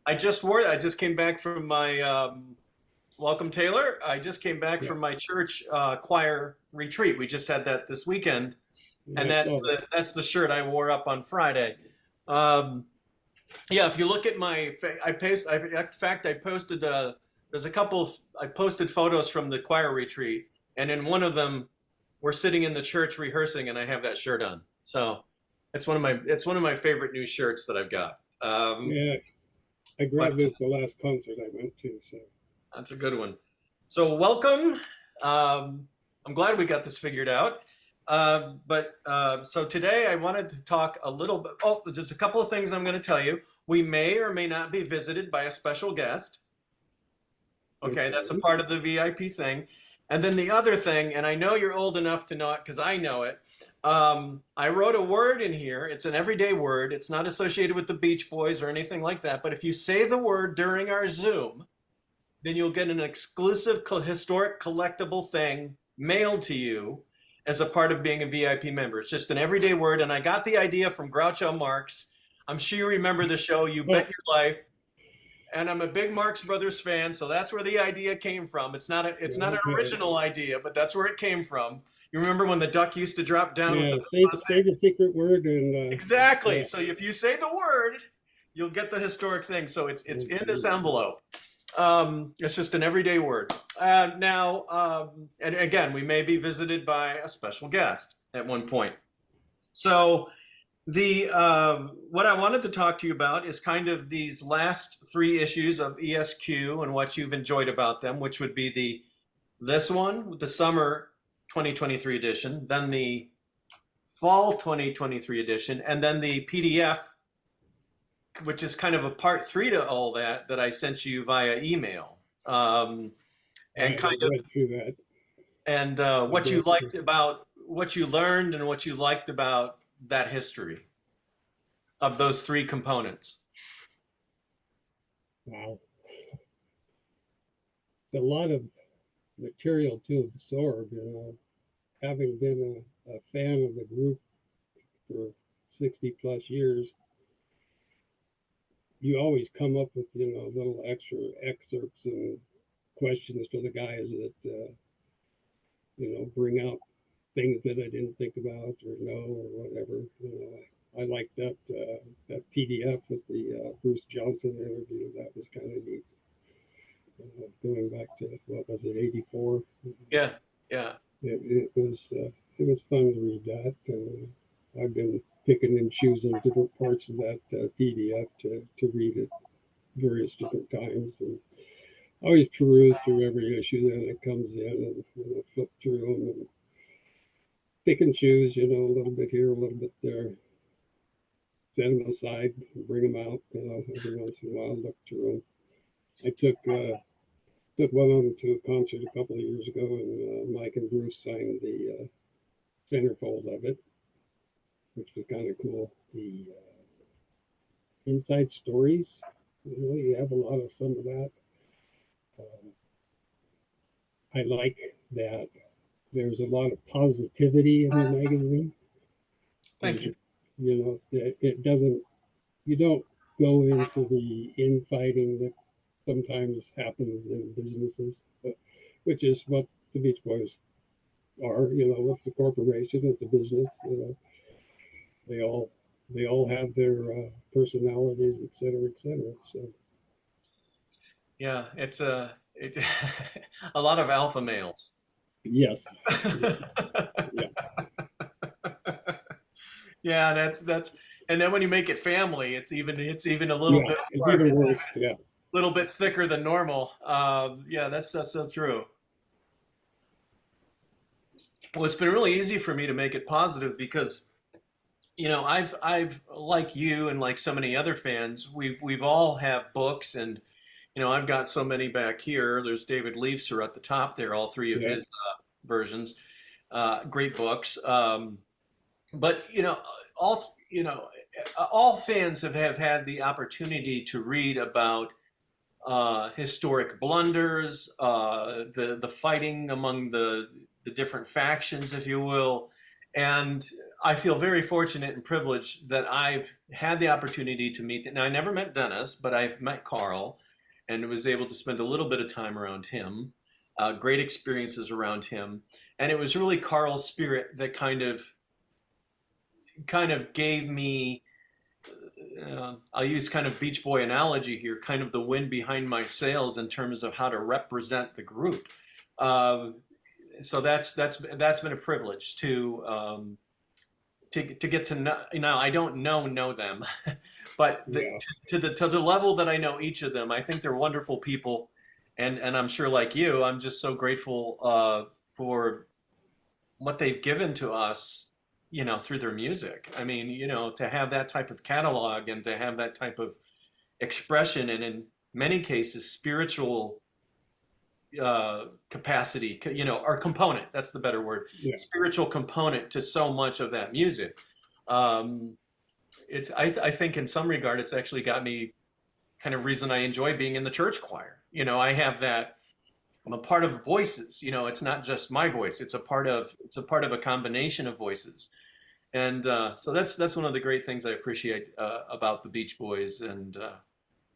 I just wore it. I just came back from my welcome, Taylor. I just came back Yeah, from my church choir retreat. We just had that this weekend, and I saw that. that's the shirt I wore up on Friday. Um, yeah, if you look at I paste. In fact, I posted. There's a couple of I posted photos from the choir retreat, and in one of them, we're sitting in the church rehearsing, and I have that shirt on. So it's one of my favorite new shirts that I've got. Yeah, I But grabbed it at the last concert I went to. So That's a good one. So welcome. I'm glad we got this figured out. So today I wanted to talk a little bit. Oh, there's a couple of things I'm going to tell you. We may or may not be visited by a special guest. Okay, that's a okay, part of the VIP thing. And then the other thing, and I know you're old enough to know it because I know it. I wrote a word in here. It's an everyday word. It's not associated with the Beach Boys or anything like that. But if you say the word during our Zoom, then you'll get an exclusive historic collectible thing mailed to you as a part of being a VIP member. It's just an everyday word, and I got the idea from Groucho Marx. I'm sure you remember the show You Bet oh Your Life, and I'm a big Marx Brothers fan, so that's where the idea came from. It's not an okay, original idea, but that's where it came from. You remember when the duck used to drop down with yeah. the Say the secret word and exactly. yeah, So if you say the word, you'll get the historic thing. So it's in this okay. envelope. It's just an everyday word. And again, we may be visited by a special guest at one point. So the what I wanted to talk to you about is kind of these last three issues of ESQ and what you've enjoyed about them, which would be this one, the summer 2023 edition, then the fall 2023 edition, and then the PDF, which is kind of a part three to all that I sent you via email. I And kind haven't of read through that. I what you guess. liked about what you learned and what you liked about that history of those three components. Wow, a lot of material to absorb. Having been a fan of the group for 60 plus years, you always come up with little extra excerpts and questions for the guys that bring out things that I didn't think about or know or whatever. I like that PDF with the Bruce Johnson interview. That was kind of neat. Going back to what was it, '84? Yeah, yeah, It was fun to read that. I've been picking and choosing different parts of that PDF to read at various different times, and I always peruse through every issue that comes in, and flip through them and pick and choose. A little bit here, a little bit there. Set them aside, bring them out. Every once in a while, look through them. I took one of them to a concert a couple of years ago, and Mike and Bruce signed the centerfold of it, which was kind of cool. The inside stories, you have a lot of some of that. Um, I like that there's a lot of positivity in the magazine. thank you. It doesn't, you don't go into the infighting that sometimes happens in businesses, which is what the Beach Boys are. What's the corporation? It's a business. They all they all have their personalities, et cetera, et cetera. So Yeah, it's a lot of alpha males. yes, yeah, yeah, Yeah, that's and then when you make it family, it's even a little yeah. bit It's more, even it's worse. Yeah, little bit thicker than normal. Yeah, that's so true. Well, it's been really easy for me to make it positive because I've like you and like so many other fans, we've all have books, and I've got so many back here. There's David Leafser at the top there, all three of yeah, his versions, great books. But all fans have had the opportunity to read about historic blunders, the fighting among the different factions, if you will. And I feel very fortunate and privileged that I've had the opportunity to meet. Now, I never met Dennis, but I've met Carl, and was able to spend a little bit of time around him. Great experiences around him, and it was really Carl's spirit that kind of gave me. I'll use kind of Beach Boy analogy here, kind of the wind behind my sails in terms of how to represent the group. Uh, so that's been a privilege to get to know. I don't know them, but Yeah. to the level that I know each of them, I think they're wonderful people, and I'm sure like you, I'm just so grateful for what they've given to us, through their music. I mean, to have that type of catalog and to have that type of expression, and in many cases, spiritual capacity, or component, that's the better word, Yeah. spiritual component to so much of that music. Um, I think in some regard, it's actually got me kind of reason I enjoy being in the church choir. I have that. I'm a part of voices. It's not just my voice. It's a part of a combination of voices, and so that's one of the great things I appreciate about the Beach Boys, and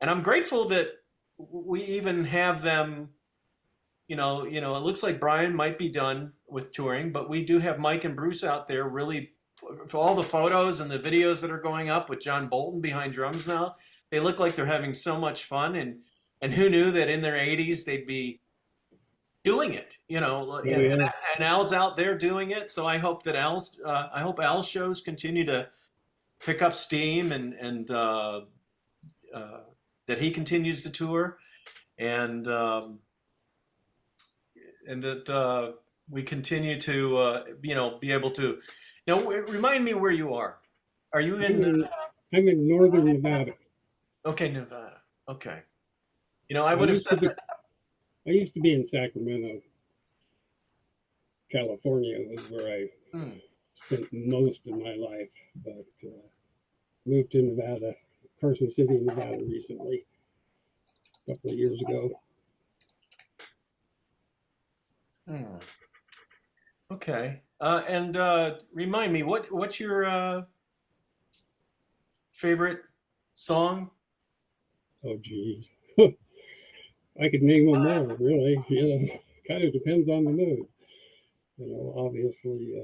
I'm grateful that we even have them. It looks like Brian might be done with touring, but we do have Mike and Bruce out there really for all the photos and the videos that are going up with John Bolton behind drums now. They look like they're having so much fun, and who knew that in their 80s they'd be doing it, and Al's out there doing it. So I hope Al's shows continue to pick up steam, and that he continues to tour, and that we continue to be able to. Now, remind me where you are. Are you in? I'm in northern Nevada. Okay, Nevada. Okay. I would have said that. I used to be in Sacramento, California, was where I spent most of my life, but moved to Nevada, Carson City, Nevada, recently, a couple of years ago. Okay. And remind me, what's your favorite song? Oh, geez. I could name them all, really. Kind of depends on the mood. Obviously,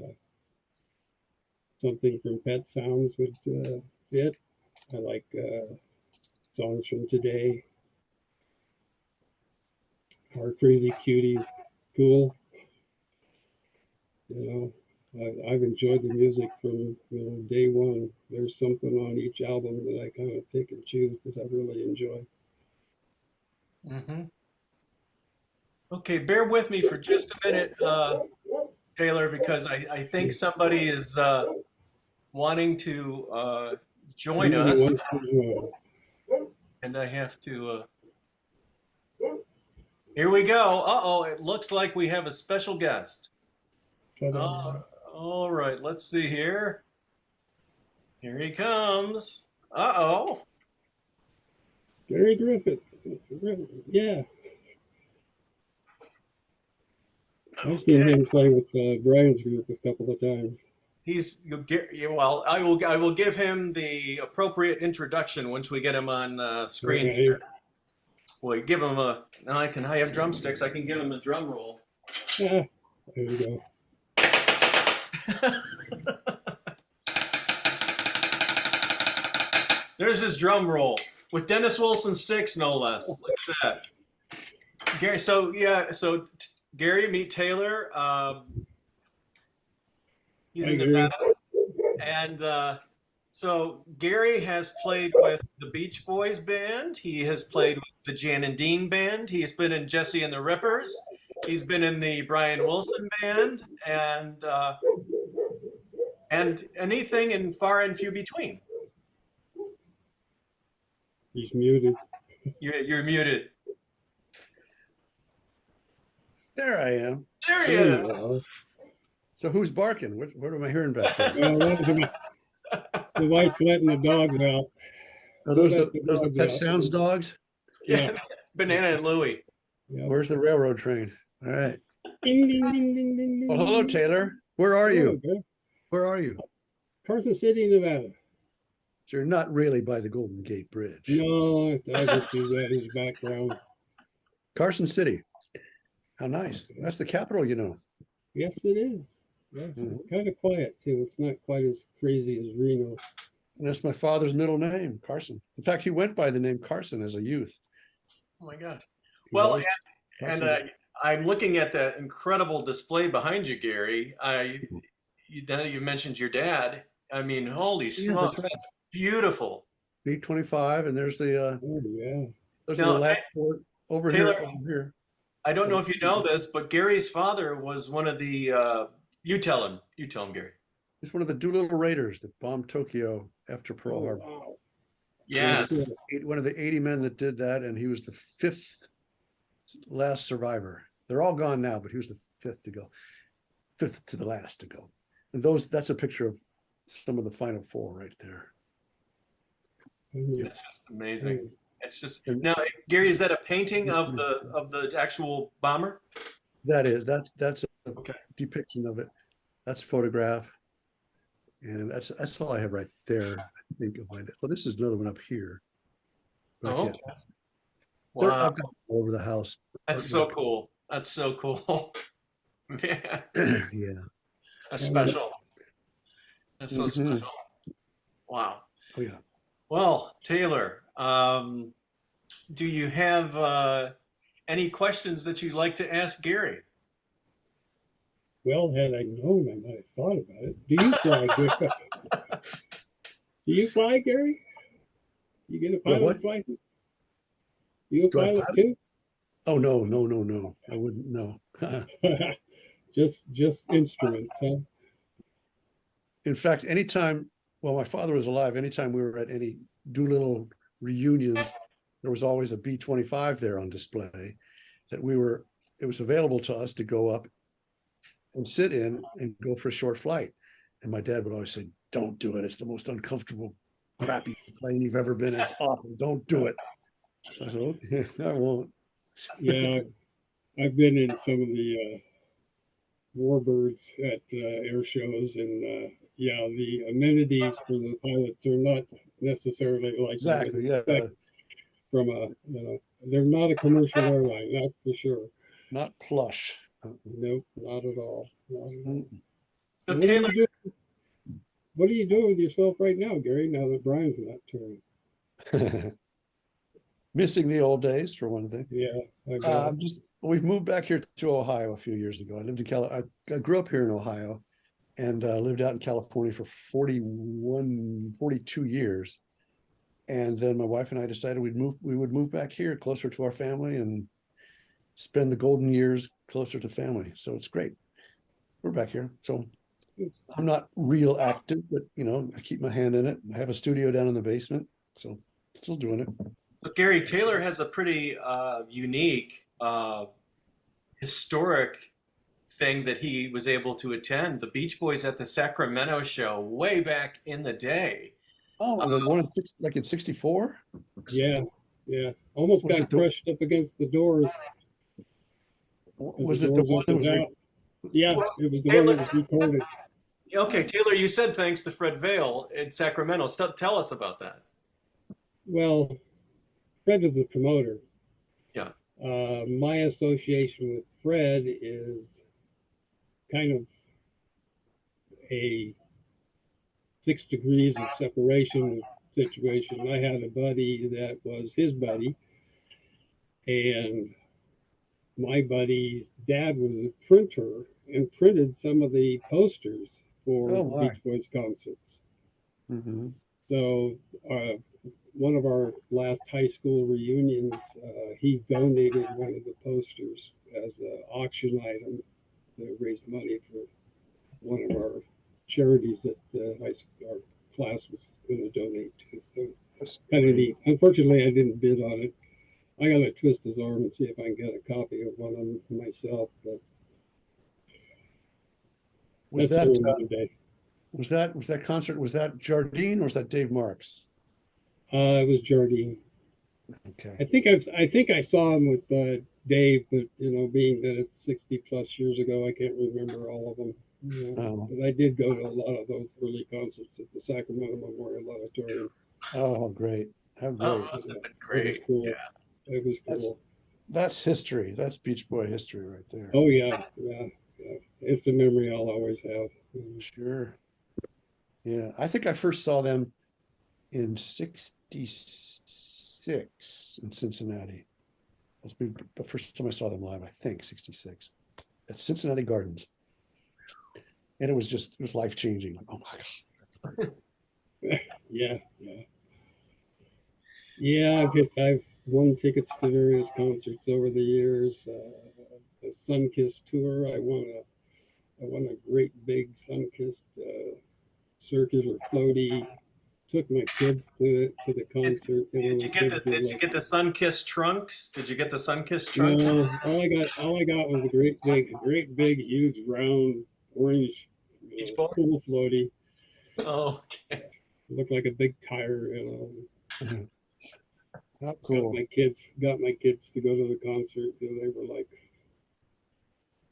something from Pet Sounds would fit. I like songs from today. Heart Crazy Cuties, cool. I've enjoyed the music from day one. There's something on each album that I kind of pick and choose that I really enjoy. Mm-hmm. Okay, bear with me for just a minute, Taylor, because I think somebody is wanting to join us, and I have to. Here we go. Uh-oh, it looks like we have a special guest. All right, let's see here. Here he comes. Uh-oh. Gary Griffin. Yeah. I've seen him play with Brian's group a couple of times. Well, I will give him the appropriate introduction once we get him on screen here. Well, give him I have drumsticks. I can give him a drum roll. Yeah, there you go. There's his drum roll with Dennis Wilson sticks, no less. Look at that. Gary, so Gary, meet Taylor. He's in Nevada, and so Gary has played with the Beach Boys band. He has played with the Jan and Dean band. He's been in Jesse and the Rippers. He's been in the Brian Wilson band, and anything and far and few between. He's muted. You're muted. There I am. There he is. So who's barking? What am I hearing back there? The wife letting the dogs out. Are those the Pet Sounds dogs? Yeah. Banana and Louie. Yep. Where's the railroad train? All right. Ding, ding, ding, ding, ding, ding. Well, hello, Taylor. Where are you? Okay. Where are you? Carson City, Nevada. So you're not really by the Golden Gate Bridge. No, I just use that as background. Carson City. How nice. That's the capital, you know. Yes, it is. Yes, it's kind of quiet too. It's not quite as crazy as Reno. And that's my father's middle name, Carson. In fact, he went by the name Carson as a youth. Oh my God. He Well, was and Carson. I'm looking at that incredible display behind you, Gary. Now you mentioned your dad. I mean, holy Yeah, smokes, that's right. that's beautiful. B-25, and there's the Oh yeah. Now, last port over Taylor, here, over here. I don't know if you know this, but Gary's father was one of the. You tell him. You tell him, Gary. He's one of the Doolittle Raiders that bombed Tokyo after Pearl Oh Harbor. wow. Yes. One of the 80 men that did that, and he was the fifth last survivor. They're all gone now, but he was the fifth to go, fifth to the last to go. And that's a picture of some of the final four right there. It's just amazing. It's just And now, Gary, is that a painting of the actual bomber? that's a Okay. depiction of it. That's a photograph. And that's all I have right there. I think of mine. Well, this is another one up here. But I Oh, can't. wow. I've got them all over the house. That's so cool. That's so cool. Man, Yeah. that's special. That's so Mhm. special. Wow. Oh yeah. Well, Taylor, do you have any questions that you'd like to ask Gary? Well, had I known, I might have thought about it. Do you fly, Gary? Do you fly, Gary? You get a What? pilot's license? You a Do I pilot pilot? too? Oh no. I wouldn't know. Just instruments, huh? In fact, anytime my father was alive, anytime we were at any Doolittle reunions, there was always a B-25 there on display that it was available to us to go up and sit in and go for a short flight. And my dad would always say, "Don't do it. It's the most uncomfortable, crappy plane you've ever been in. It's awful. Don't do it." So I said, "Okay, I won't." Yeah, I've been in some of the warbirds at air shows, and yeah, the amenities for the pilots are not necessarily like you would Exactly. Yeah. expect from a, they're not a commercial airline, that's for sure. Not plush. Nope, not at all. Not at all. So, So Taylor, what are you doing with yourself right now, Gary, now that Brian's not touring? Missing the old days for one thing. Yeah, I bet. We've moved back here to Ohio a few years ago. I lived in I grew up here in Ohio and lived out in California for 42 years. And then my wife and I decided we would move back here closer to our family and spend the golden years closer to family. So it's great. We're back here. So I'm not real active, but I keep my hand in it. I have a studio down in the basement. So still doing it. so Gary, Taylor has a pretty unique, historic thing that he was able to attend. The Beach Boys at the Sacramento show way back in the day. Oh, the one in 64? Yeah, yeah. Almost Was got it the- crushed up against the doors. Was it the one that was out. Yeah, it was the Taylor, one that was recorded. okay, Taylor, you said thanks to Fred Vale in Sacramento. Tell us about that. Well, Fred was the promoter. Yeah. My association with Fred is kind of a 6 degrees of separation situation. I had a buddy that was his buddy, and my buddy's dad was a printer and printed some of the posters for Beach Boys concerts. Mm-hmm. So one of our last high school reunions, he donated one of the posters as an auction item to raise money for one of our charities that our class was going to donate to. So it's kind of neat. Unfortunately, I didn't bid on it. I got to twist his arm and see if I can get a copy of one of them myself. But was that concert? Was that Jardine or was that Dave Marks? It was Jardine. Okay. I think I saw him with Dave, but being that it's 60 plus years ago, I can't remember all of them. Yeah, Oh, but I did go to a lot of those early concerts at the Sacramento Memorial Auditorium. oh, how great. How Oh, great. must have been It was great. cool. Yeah. It was That's cool. that's history. That's Beach Boy history right there. Oh yeah, yeah, yeah. It's a memory I'll always have. Sure. Yeah. I think I first saw them in 66 in Cincinnati. That's the first time I saw them live, I think, 66 at Cincinnati Gardens. And it was life changing. Like, oh my God. Yeah, yeah, yeah. I've won tickets to various concerts over the years. The Sunkissed tour. I won a great big Sunkissed circular floaty. Took my kids to the Did, concert. You did know, you my get kids the were Did you like, get the sun-kissed trunks? Did you get the sun-kissed trunks? no, all I got was a great big, huge, round, orange, Beach Boy? pool floaty. Oh, okay. Looked like a big tire. How cool. Got my kids to go to the concert. They were like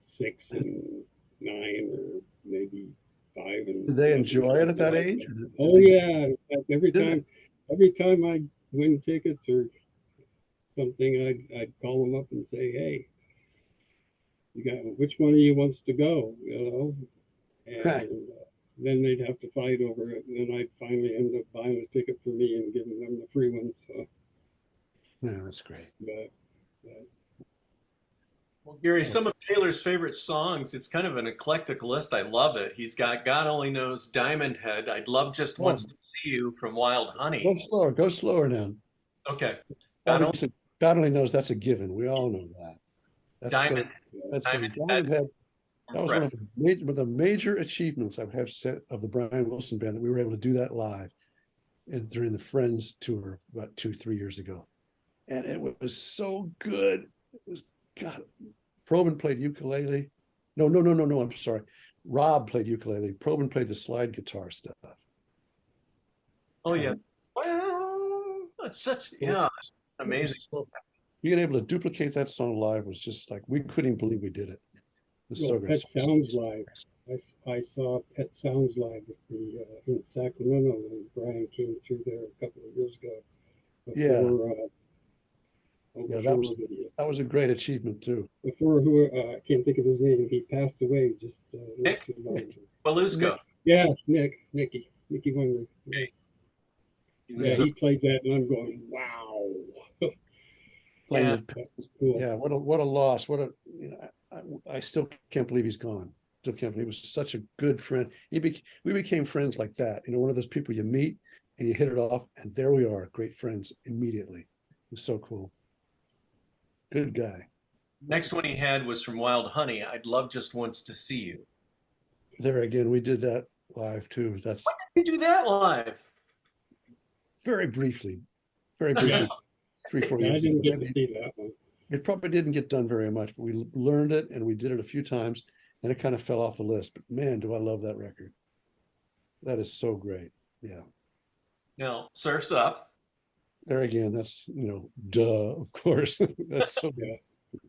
6 and 9, or maybe 5 and Did they 7, enjoy it at something that like age? that. Or Oh yeah! In fact, did they? every time I win tickets or something, I'd call them up and say, "Hey, you got which one of you wants to go?" And then they'd have to fight over it, and then I'd finally end up buying a ticket for me and giving them the free ones. So, No, that's great. but Well, Gary, Well, some of Taylor's favorite songs, it's kind of an eclectic list. I love it. He's got God Only Knows, Diamond Head, I'd Love Just oh, Once to See You from Wild go Honey. slower. Go slower now. Okay. God Only Obviously, God only knows that's a given. We all know that. That's so. Diamond, That's so. Diamond Head Diamond Head. from That was Fred. one of the major achievements I have set of the Brian Wilson band, that we were able to do that live and during the Friends tour about 2, 3 years ago, and it was so good. It was God. Probin played ukulele. No. I'm sorry. Rob played ukulele. Probin played the slide guitar stuff. Oh, yeah. And Well, that's such, so yeah, it amazing. was so, being able to duplicate that song live was just like, we couldn't even believe we did it. It was well, so great. Pet Sounds Live. I saw Pet Sounds Live at in Sacramento when Brian came through there a couple of years ago Yeah, before yeah, before that was a great achievement too. before who I can't think of his name. He passed away just not Nick too long ago. Belusco. Nick, Yeah, Nicky Wonder. Yeah, Okay. He yeah, was, he played that, and I'm going, wow, playing yeah, the, that's cool. yeah, what a loss. What a, you know, I still can't believe he's gone. Still can't believe he was such a good friend. We became friends like that. You know, one of those people you meet and you hit it off, and there we are, great friends immediately. It was so cool. Good guy. next one he had was from Wild Honey. I'd love just once to see you. There again, we did that live too. That's You do that live. very briefly, very Yeah, briefly, three, four yeah, I years ago. didn't get to Maybe see that one. it probably didn't get done very much, but we learned it and we did it a few times, and it kind of fell off the list. But man, do I love that record. That is so great. Yeah. Now, Surf's Up. There again, that's, duh, of course. That's so good. Yeah,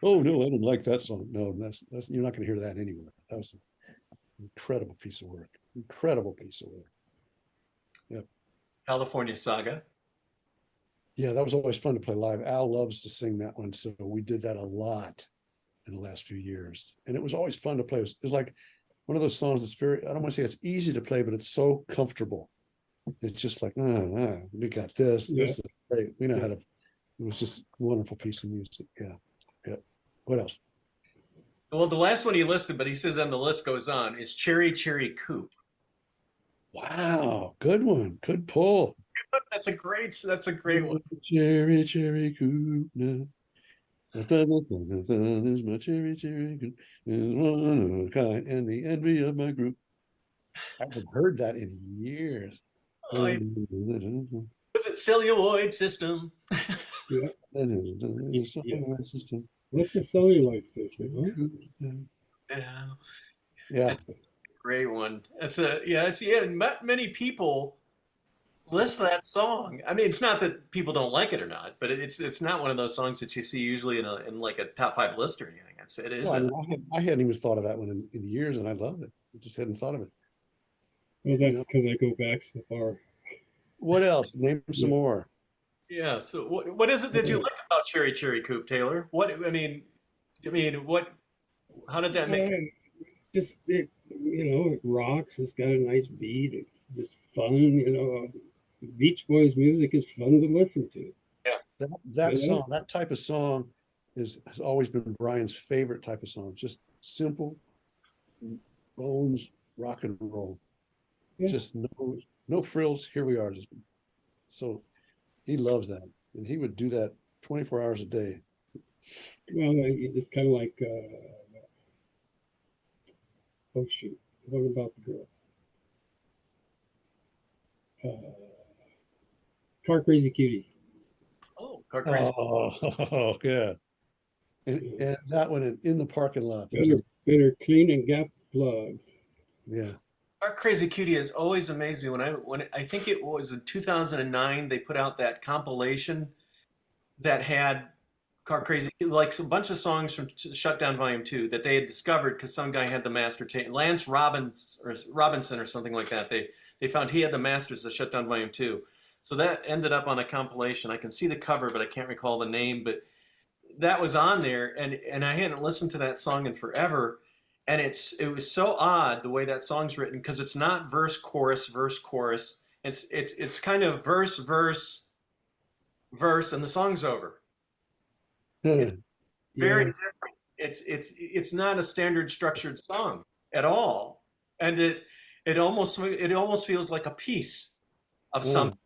Oh no, I didn't like that song. No, that's you're not going to hear that anywhere. That was an incredible piece of work. Incredible piece of work. Yeah. California Saga. Yeah, that was always fun to play live. Al loves to sing that one, so we did that a lot in the last few years. And it was always fun to play. It was like one of those songs that's very, I don't want to say it's easy to play, but it's so comfortable. It's just like, we got this. yeah. This is great. We know how to, it was just a wonderful piece of music. Yeah. Yeah. What else? Well, the last one he listed, but he says, and the list goes on, is Cherry Cherry Coupe. Wow. Good one. Good pull. That's a great one. Cherry, cherry coupe. Is my cherry, cherry coupe. Is one of a kind and the envy of my group. I haven't heard that in years. I, was it Celluloid System? Yeah. Yeah. My system. What's the celluloid system? Huh? Yeah, Yeah. great one. That's a yeah. It's yeah. Not many people list that song. I mean, it's not that people don't like it or not, but it's not one of those songs that you see usually in like a top five list or anything. It is Well, I a mean, I hadn't even thought of that one in years, and I loved it. I just hadn't thought of it. Well, You that's know, because I go back so far. what else? Name some Yeah. more. yeah. So what is it that you like about Cherry Cherry Coop, Taylor? What I mean what how did that make Just it, it rocks. It's got a nice beat. It's just fun. Beach Boys music is fun to listen to. yeah. That You know, song, that type of song, has always been Brian's favorite type of song. Just simple, bones, rock and roll. yeah. Just no frills. Here we are. Just so he loves that, and he would do that 24 hours a day. Well, it's kind of like, oh shoot, what about the girl? Uh, Car Crazy Cutie. Oh, Car Crazy. Oh, yeah. And that one in the parking lot. There's a Better clean and gap plugs. yeah. Car Crazy Cutie has always amazed me when I think it was in 2009 they put out that compilation that had Car Crazy, like a bunch of songs from Shutdown Volume 2 that they had discovered because some guy had the master tape. Lance Robbins or Robinson or something like that. They found he had the masters of Shutdown Volume 2. So that ended up on a compilation. I can see the cover, but I can't recall the name. But that was on there, and I hadn't listened to that song in forever. And it was so odd the way that song's written because it's not verse chorus verse chorus. It's kind of verse verse verse, and the song's over. Yeah. Very Yeah, different. It's not a standard structured song at all, and it almost feels like a piece of Yeah. something.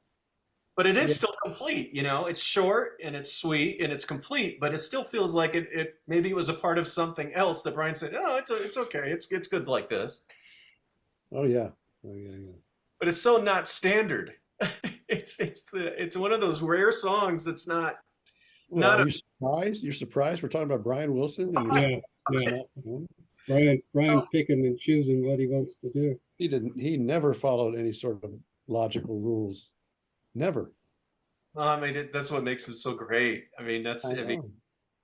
But it is yeah, still complete. It's short and it's sweet and it's complete, but it still feels like it maybe it was a part of something else that Brian said, "Oh, it's okay. It's good like this." Oh yeah. Oh yeah. Yeah. But it's so not standard. It's one of those rare songs that's Well, not are a you surprised? You're surprised we're talking about Brian Wilson, and yeah, it's yeah. not him? Brian picking and choosing what he wants to do. He didn't. He never followed any sort of logical rules. Never. I mean, that's what makes it so great. I mean, I I mean,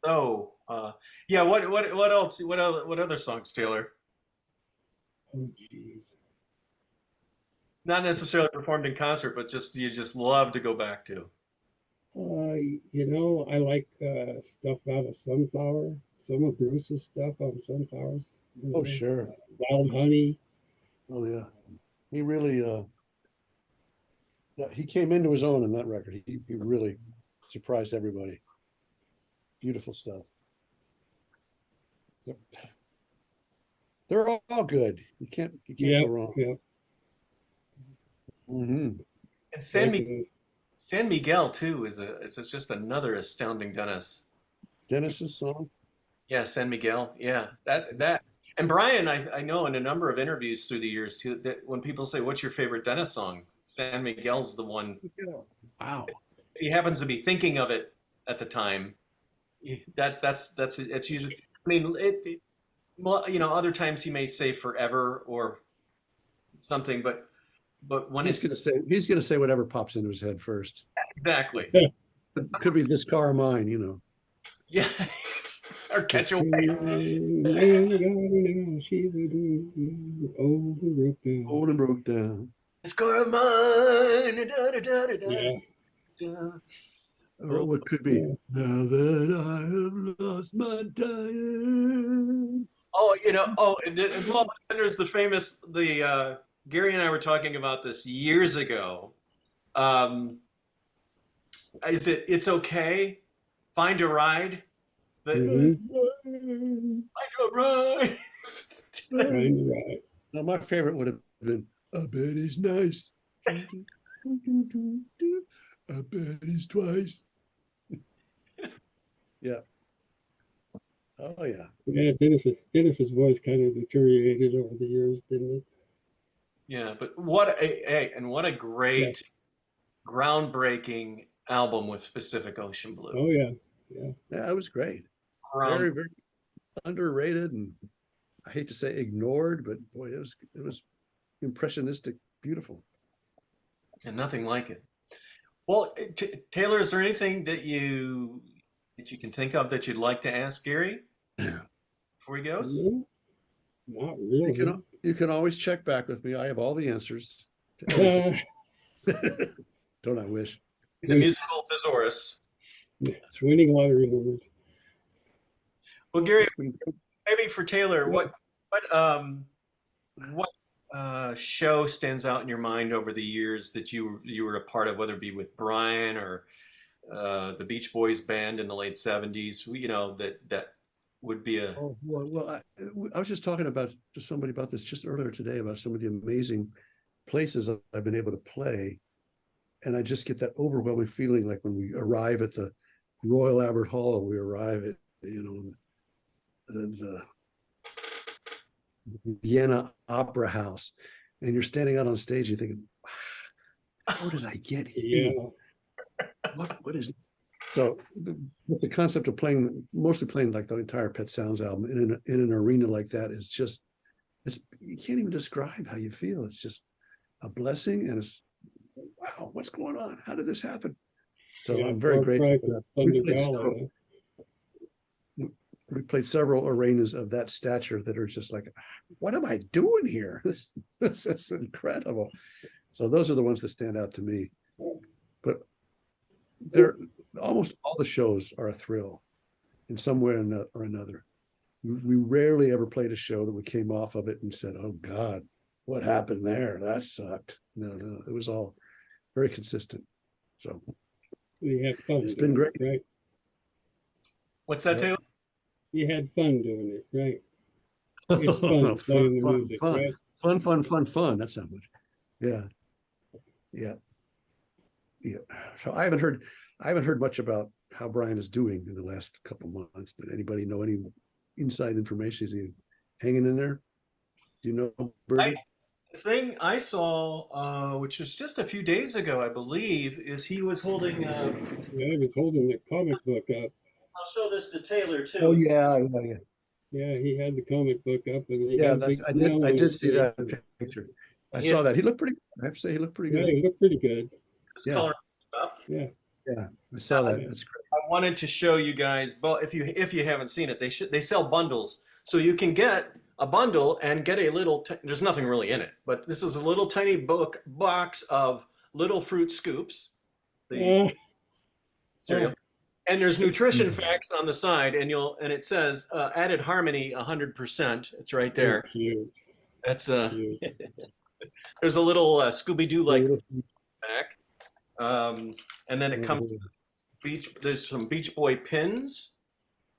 know. so yeah. What else? What other songs, Taylor? Oh, jeez. Not necessarily performed in concert, but just you just love to go back to. I like stuff out of Sunflower. Some of Bruce's stuff on Sunflowers. Oh sure. Wild Honey. Oh yeah. He really. He came into his own in that record. He really surprised everybody. Beautiful stuff. They're all good. You can't Yeah, go wrong. yeah. Hmm. And Like, uh, San Miguel too is just another astounding Dennis. Dennis's song. Yeah, San Miguel. Yeah, that. And Brian, I know in a number of interviews through the years too that when people say, "What's your favorite Dennis song?" San Miguel's the one. Yeah. Wow. If he happens to be thinking of it at the time, that's it's usually. I mean, well, other times he may say "Forever" or something, but when He's it's gonna say whatever pops into his head first. exactly, Could be this car of mine. yeah, or catch a wave. she would broke down. Old and broke down. This car of mine. Da, da, da, da, da, Yeah, da. Or Oh, what could be, yeah. now that I have lost my Diane. well, and there's the famous Gary and I were talking about this years ago. Um, is it's okay? Find a ride. Mm-hmm. Find a ride. Find the right. Now, my favorite would have been, I bet he's nice. I bet he's twice. Yeah. Oh, yeah. Yeah, Dennis's voice kind of deteriorated over the years, didn't Yeah, but what a it? great, groundbreaking album with Pacific Ocean Yeah. Blue. Oh yeah, yeah. Yeah, it was great. Ground, Very, very underrated, and I hate to say ignored, but boy, it was impressionistic, beautiful. and nothing like it. Well, Taylor, is there anything that you can think of that you'd like to ask Gary before he goes? No, not You really. you can always check back with me. I have all the answers. Don't I wish? He's a musical thesaurus. It's winning lottery numbers. Well, Gary, It's been great. maybe for Taylor, Yeah. what show stands out in your mind over the years that you were a part of, whether it be with Brian or the Beach Boys band in the late '70s? You know, that would be a Oh, I was just talking to somebody about this just earlier today about some of the amazing places I've been able to play. And I just get that overwhelming feeling like when we arrive at the Royal Albert Hall, we arrive at, the Vienna Opera House, and you're standing out on stage, you're thinking, how did I get here? Yeah. What is it? So with the concept of mostly playing like the entire Pet Sounds album in an arena like that is just, you can't even describe how you feel. It's just a blessing, and it's, wow, what's going on? How did this happen? So Yeah, I'm very far grateful cry for from that. Thunder Valley. We played several arenas of that stature that are just like, what am I doing here? This is incredible. So those are the ones that stand out to me. But they're almost all the shows are a thrill in some way or another. We rarely ever played a show that we came off of it and said, oh God, what happened there? That sucked. No, it was all very consistent. So You had fun. it's been doing great. it, right? what's that, Yeah. Taylor? You had fun doing it, right? It's fun playing the music, right? Fun. That's not much. Yeah. So I haven't heard much about how Brian is doing in the last couple months, but anybody know any inside information? Is he hanging in there? Do you know, Bertie? The thing I saw, which was just a few days ago, I believe, is he was holding. Yeah, he was holding the comic book up. I'll show this to Taylor too. Oh yeah. Yeah, he had the comic book up, and he Yeah, had a big I smile on did his see face. that picture. I Yeah. saw that. He looked pretty, I have to say he looked pretty Yeah, good. he looked pretty good. This Yeah. color up. Yeah. Yeah, I saw that. That's great. I wanted to show you guys, but if you haven't seen it, they sell bundles, so you can get a bundle and get a little. There's nothing really in it, but this is a little tiny box of little fruit scoops, the cereal, and there's nutrition facts on the side, and it says added harmony 100%. It's right there. Cute. That's Cute. there's a little Scooby-Doo like Yeah. back, and then it comes. There's some Beach Boy pins.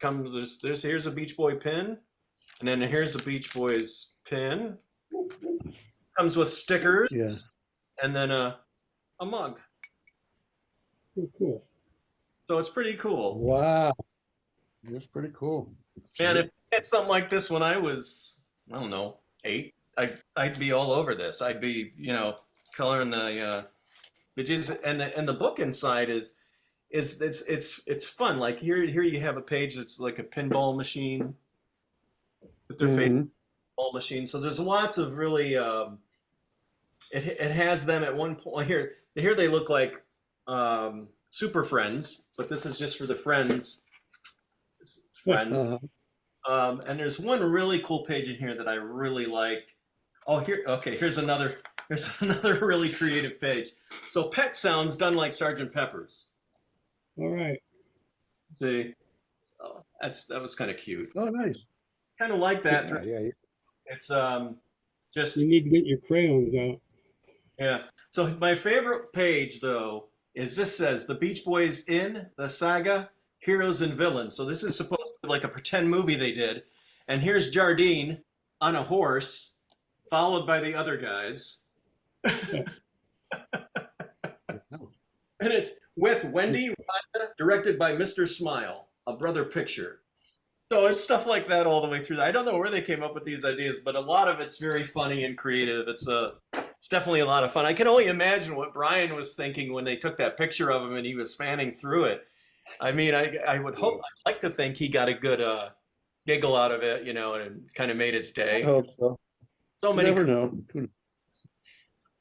Here's a Beach Boy pin, and then here's a Beach Boys pin. Comes with stickers, Yeah. and then a mug. Oh, cool. So it's pretty cool. Wow. That's pretty cool. Man, if I had something like this when I was, I don't know, 8, I'd be all over this. I'd be, coloring the pages, and the book inside is it's fun. Like here you have a page that's like a pinball machine with their favorite pinball machine. So there's lots of really it has them at one point here they look like Super Friends, but this is just for the friends. Friend. And there's one really cool page in here that I really like. Oh, here's another really creative page. So Pet Sounds done like Sergeant Pepper's. All right. See, so that was kind of cute. Oh, nice. Kind of like that. Yeah. It's just You need to get your crayons out. yeah. So my favorite page though is this says the Beach Boys in the saga Heroes and Villains. So this is supposed to be like a pretend movie they did. And here's Jardine on a horse, followed by the other guys. And it's with Wendy Ryan, directed by Mr. Smile, a brother picture. So it's stuff like that all the way through. I don't know where they came up with these ideas, but a lot of it's very funny and creative. It's definitely a lot of fun. I can only imagine what Brian was thinking when they took that picture of him and he was fanning through it. I mean, I would hope, I'd like to think he got a good giggle out of it, and kind of made his day. I hope so. So many, Never know.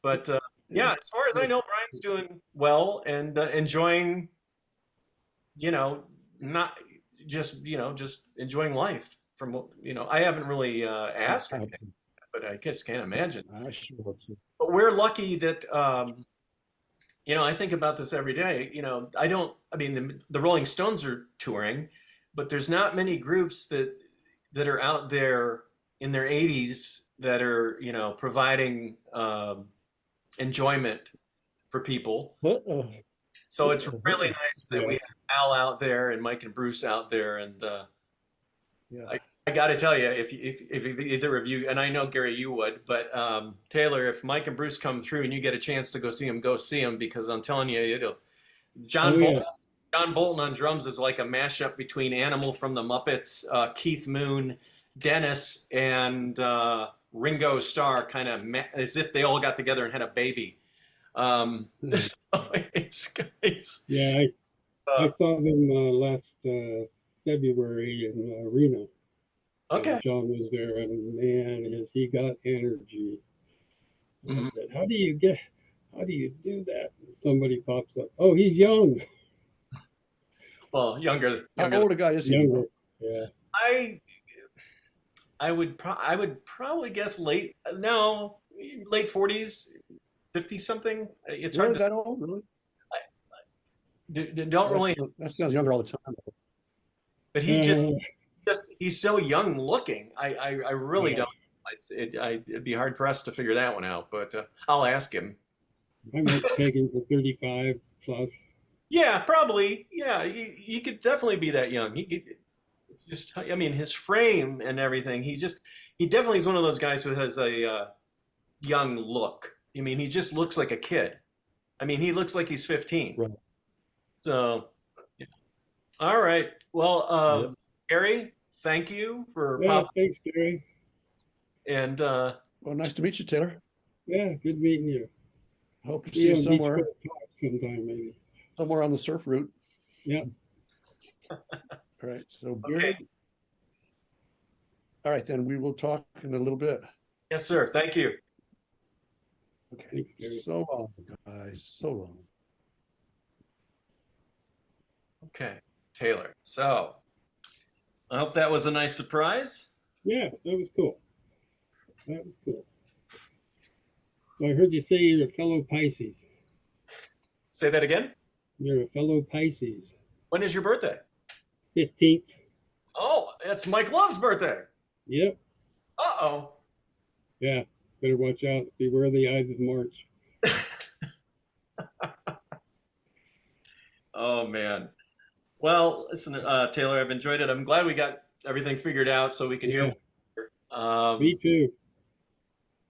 but Yeah, as far as I know, Brian's doing well and enjoying, you know, not just, just enjoying life from what, I haven't really asked her, but I guess can't imagine. I sure hope so. But we're lucky that, I think about this every day. I mean, the Rolling Stones are touring, but there's not many groups that are out there in their 80s that are, providing enjoyment for people. Uh-oh. So it's really nice that Yeah. we have Al out there and Mike and Bruce out there. And Yeah. I got to tell you, if either of you, and I know Gary, you would, but Taylor, if Mike and Bruce come through and you get a chance to go see them, because I'm telling you, John Oh, yeah. Bolton, John Bolton on drums is like a mashup between Animal from the Muppets, Keith Moon, Dennis, and Ringo Starr, kind of as if they all got together and had a baby. So it's Yeah, I saw them last February in Reno. okay. John was there, and man, has he got energy. And Mhm. I said, how do you do that? And somebody pops up. Oh, he's young. Well, younger. How old a guy is he? Younger. Yeah. I would probably guess late 40s, 50 something. It's Really hard to that old? Really? don't really, That sounds younger all the time. but he's so young looking. I really Yeah. don't. It'd be hard pressed to figure that one out, but I'll ask him. I might take him for 35 plus. Yeah, probably. Yeah, he could definitely be that young. It's just, I mean, his frame and everything. He definitely is one of those guys who has a young look. I mean, he just looks like a kid. I mean, he looks like he's 15. Right. So, yeah. All right. Well, Yep. Gary, thank you for Yeah, thanks, Gary. and Well, nice to meet you, Taylor. Yeah, good meeting you. Hope to see you on somewhere, Beach Club Talk sometime, maybe. somewhere on the surf route. Yeah. All right. So, Gary. All right, then we will talk in a little bit. yes, sir. Thank you. Okay. Thanks, Gary. So long, guys. So long. Okay, Taylor. So, I hope that was a nice surprise. Yeah, that was cool. That was cool. So I heard you say you're a fellow Pisces. Say that again. You're a fellow Pisces. When is your birthday? 15th. Oh, it's Mike Love's birthday. Yep. Uh-oh. Yeah. Better watch out. Beware the Ides of March. Oh, man. Well, listen, Taylor, I've enjoyed it. I'm glad we got everything figured out so we could hear. Me too.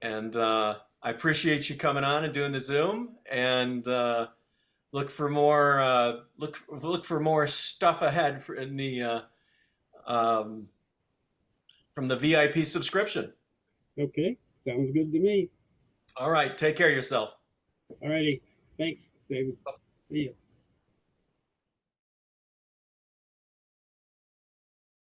And I appreciate you coming on and doing the Zoom. And look for more look for more stuff ahead in the from the VIP subscription. Okay. Sounds good to me. All right, take care of yourself. All righty. Thanks, David. See ya.